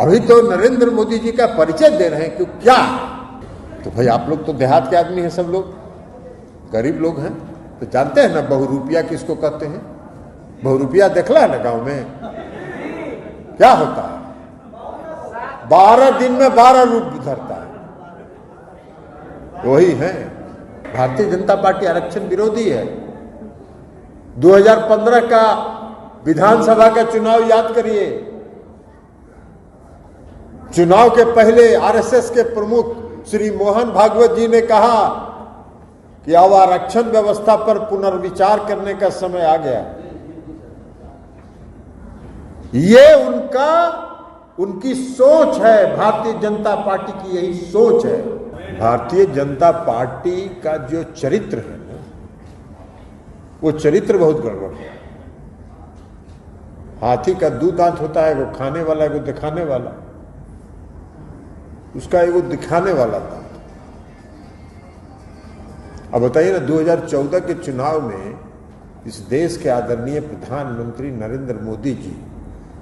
अभी तो नरेंद्र मोदी जी का परिचय दे रहे हैं कि क्या, तो भाई आप लोग तो देहात के आदमी हैं, सब लोग गरीब लोग हैं, तो जानते हैं ना बहुरूपिया किसको कहते हैं। बहुरूपिया देखला है ना गांव में क्या होता है, 12 दिन में 12 रूप धरता है, वही है। भारतीय जनता पार्टी आरक्षण विरोधी है। 2015 का विधानसभा का चुनाव याद करिए, चुनाव के पहले आरएसएस के प्रमुख श्री मोहन भागवत जी ने कहा कि अब आरक्षण व्यवस्था पर पुनर्विचार करने का समय आ गया। ये उनकी सोच है, भारतीय जनता पार्टी की यही सोच है। भारतीय जनता पार्टी का जो चरित्र है ना, वो चरित्र बहुत गड़बड़ है। हाथी का 2 दांत होता है, वो खाने वाला, वो दिखाने वाला, उसका एगो दिखाने वाला था। अब बताइए ना, 2014 के चुनाव में इस देश के आदरणीय प्रधानमंत्री नरेंद्र मोदी जी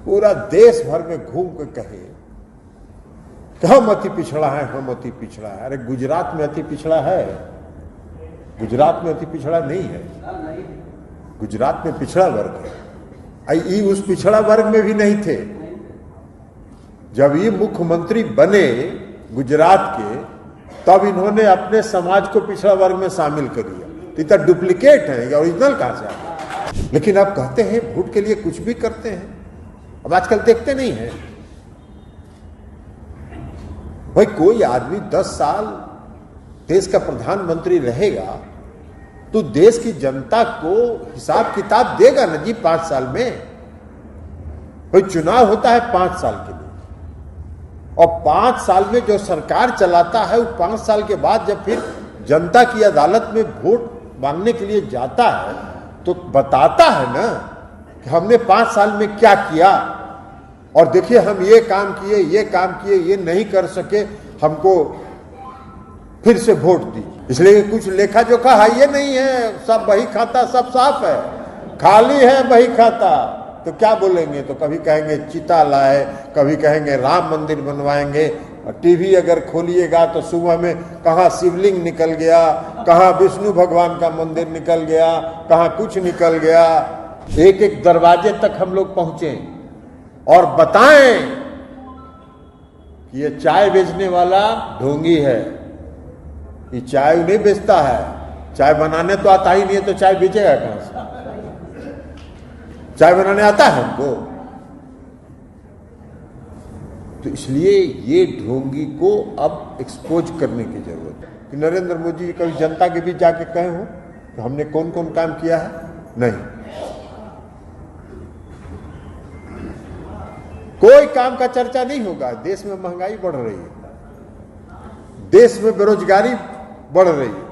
पूरा देश भर में घूम कर कहे कि हम अति पिछड़ा है, हम अति पिछड़ा है। अरे गुजरात में अति पिछड़ा है? गुजरात में अति पिछड़ा नहीं है, गुजरात में पिछड़ा वर्ग है। ये उस पिछड़ा वर्ग में भी नहीं थे। जब ये मुख्यमंत्री बने गुजरात के, तब इन्होंने अपने समाज को पिछड़ा वर्ग में शामिल कर दिया। तो डुप्लीकेट है, ओरिजिनल कहां से आता? लेकिन आप कहते हैं वोट के लिए कुछ भी करते हैं। अब आजकल देखते नहीं है भाई, कोई आदमी 10 साल देश का प्रधानमंत्री रहेगा तो देश की जनता को हिसाब किताब देगा ना जी 5 साल में। भाई चुनाव होता है 5 साल के लिए, और 5 साल में जो सरकार चलाता है वो 5 साल के बाद जब फिर जनता की अदालत में वोट मांगने के लिए जाता है तो बताता है ना कि हमने 5 साल में क्या किया, और देखिए हम ये काम किए, ये काम किए, ये नहीं कर सके, हमको फिर से वोट दी। इसलिए कुछ लेखा जोखा है ये नहीं है, सब बही खाता सब साफ है, खाली है बही खाता। तो क्या बोलेंगे? तो कभी कहेंगे चिता लाए, कभी कहेंगे राम मंदिर बनवाएंगे। और टीवी अगर खोलिएगा तो सुबह में कहाँ शिवलिंग निकल गया, कहाँ विष्णु भगवान का मंदिर निकल गया, कहाँ कुछ निकल गया। एक एक दरवाजे तक हम लोग पहुंचे और बताएं कि ये चाय बेचने वाला ढोंगी है, ये चाय नहीं बेचता है, चाय बनाने तो आता ही नहीं है, तो चाय बेचेगा कहां से? चाय बनाने आता है हमको? तो इसलिए ये ढोंगी को अब एक्सपोज करने की जरूरत है। कि नरेंद्र मोदी जी कभी जनता के बीच जाके कहे हो तो हमने कौन कौन काम किया है? नहीं, कोई काम का चर्चा नहीं होगा। देश में महंगाई बढ़ रही है, देश में बेरोजगारी बढ़ रही है,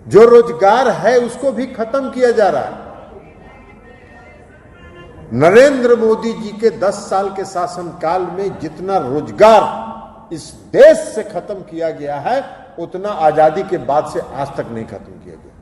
जो रोजगार है उसको भी खत्म किया जा रहा है। नरेंद्र मोदी जी के 10 साल के शासनकाल में जितना रोजगार इस देश से खत्म किया गया है, उतना आजादी के बाद से आज तक नहीं खत्म किया गया।